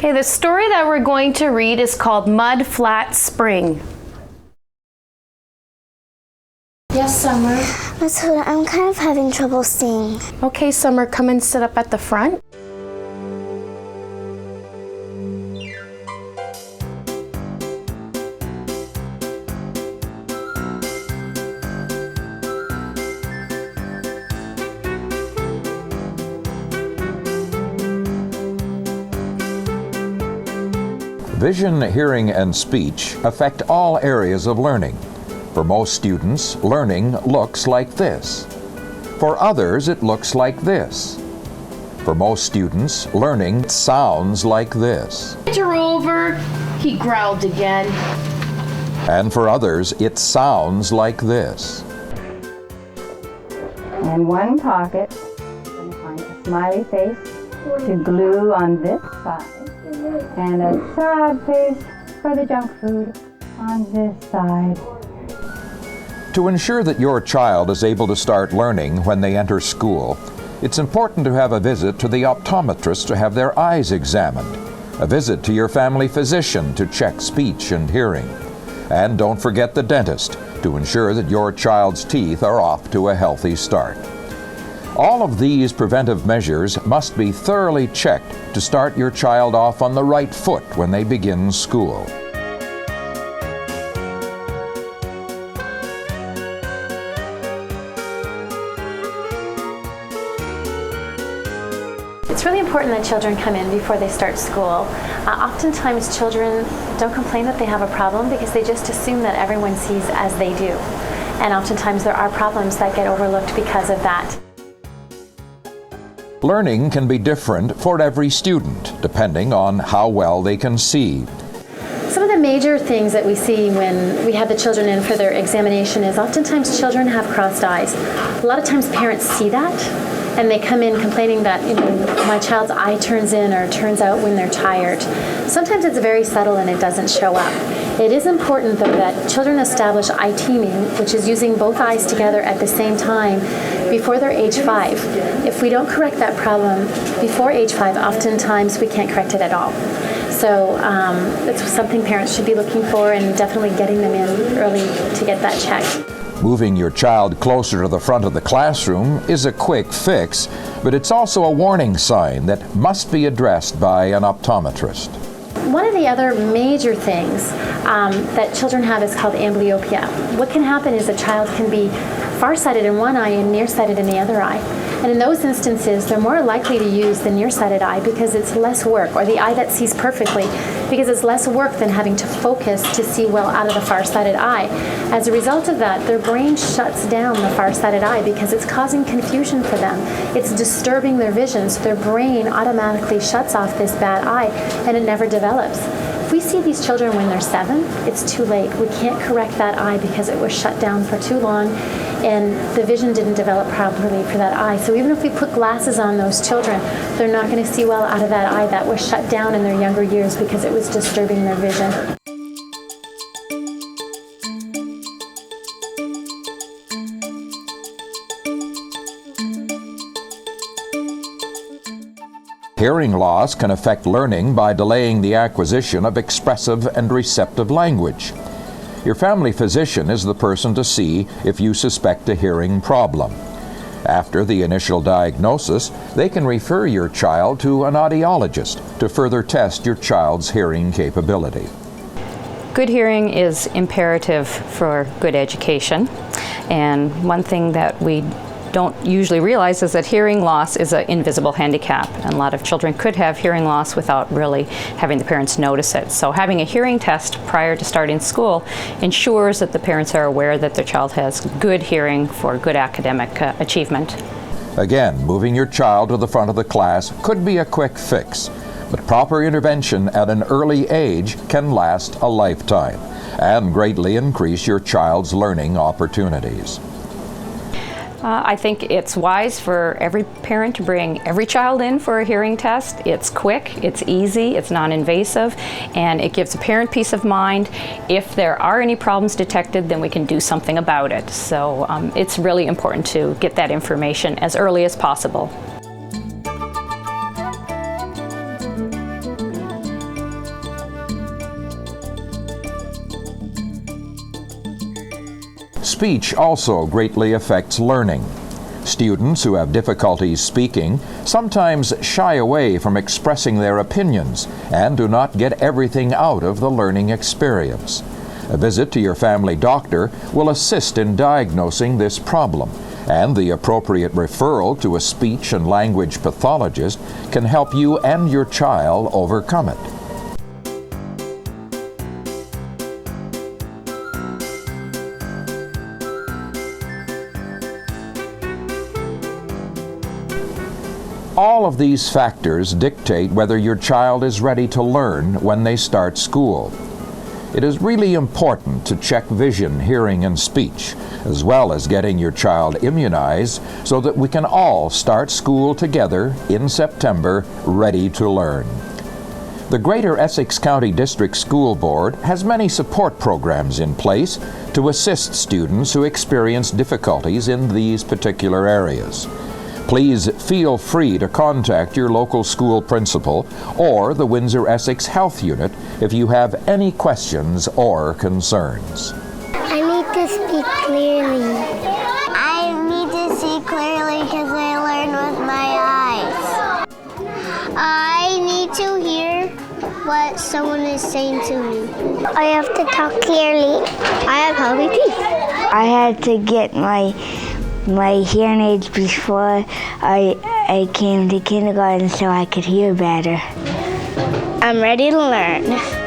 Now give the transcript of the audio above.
Okay, the story that we're going to read is called Mud Flat Spring. Yes, Summer? Matilda, I'm kind of having trouble seeing. Okay, Summer, come and sit up at the front. Vision, hearing, and speech affect all areas of learning. For most students, learning looks like this. For others, it looks like this. For most students, learning sounds like this. You're over, he growled again. And for others, it sounds like this. In one pocket, you're going to find a smiley face to glue on this side, and a sad face for the junk food on this side. To ensure that your child is able to start learning when they enter school, it's important to have a visit to the optometrist to have their eyes examined, a visit to your family physician to check speech and hearing, and don't forget the dentist to ensure that your child's teeth are off to a healthy start. All of these preventive measures must be thoroughly checked to start your child off on the right foot when they begin school. It's really important that children come in before they start school. Oftentimes children don't complain that they have a problem because they just assume that everyone sees as they do. And oftentimes there are problems that get overlooked because of that. Learning can be different for every student, depending on how well they can see. Some of the major things that we see when we have the children in for their examination is oftentimes children have crossed eyes. A lot of times parents see that and they come in complaining that, my child's eye turns in or turns out when they're tired. Sometimes it's very subtle and it doesn't show up. It is important though that children establish eye teaming, which is using both eyes together at the same time before they're age 5. If we don't correct that problem before age 5, oftentimes we can't correct it at all. So it's something parents should be looking for and definitely getting them in early to get that checked. Moving your child closer to the front of the classroom is a quick fix, but it's also a warning sign that must be addressed by an optometrist. One of the other major things that children have is called amblyopia. What can happen is a child can be farsighted in one eye and nearsighted in the other eye. And in those instances, they're more likely to use the nearsighted eye because it's less work, or the eye that sees perfectly, because it's less work than having to focus to see well out of the farsighted eye. As a result of that, their brain shuts down the farsighted eye because it's causing confusion for them. It's disturbing their vision, so their brain automatically shuts off this bad eye and it never develops. If we see these children when they're 7, it's too late. We can't correct that eye because it was shut down for too long and the vision didn't develop properly for that eye. So even if we put glasses on those children, they're not going to see well out of that eye that was shut down in their younger years because it was disturbing their vision. Hearing loss can affect learning by delaying the acquisition of expressive and receptive language. Your family physician is the person to see if you suspect a hearing problem. After the initial diagnosis, they can refer your child to an audiologist to further test your child's hearing capability. Good hearing is imperative for good education, and one thing that we don't usually realize is that hearing loss is an invisible handicap, and a lot of children could have hearing loss without really having the parents notice it. So having a hearing test prior to starting school ensures that the parents are aware that their child has good hearing for good academic achievement. Again, moving your child to the front of the class could be a quick fix, but proper intervention at an early age can last a lifetime and greatly increase your child's learning opportunities. I think it's wise for every parent to bring every child in for a hearing test. It's quick, it's easy, it's non-invasive, and it gives a parent peace of mind. If there are any problems detected, then we can do something about it. So it's really important to get that information as early as possible. Speech also greatly affects learning. Students who have difficulties speaking sometimes shy away from expressing their opinions and do not get everything out of the learning experience. A visit to your family doctor will assist in diagnosing this problem, and the appropriate referral to a speech and language pathologist can help you and your child overcome it. All of these factors dictate whether your child is ready to learn when they start school. It is really important to check vision, hearing, and speech, as well as getting your child immunized so that we can all start school together in September, ready to learn. The Greater Essex County District School Board has many support programs in place to assist students who experience difficulties in these particular areas. Please feel free to contact your local school principal or the Windsor-Essex Health Unit if you have any questions or concerns. I need to speak clearly. I need to see clearly because I learn with my eyes. I need to hear what someone is saying to me. I have to talk clearly. I have healthy teeth. I had to get my hearing aids before I came to kindergarten so I could hear better. I'm ready to learn.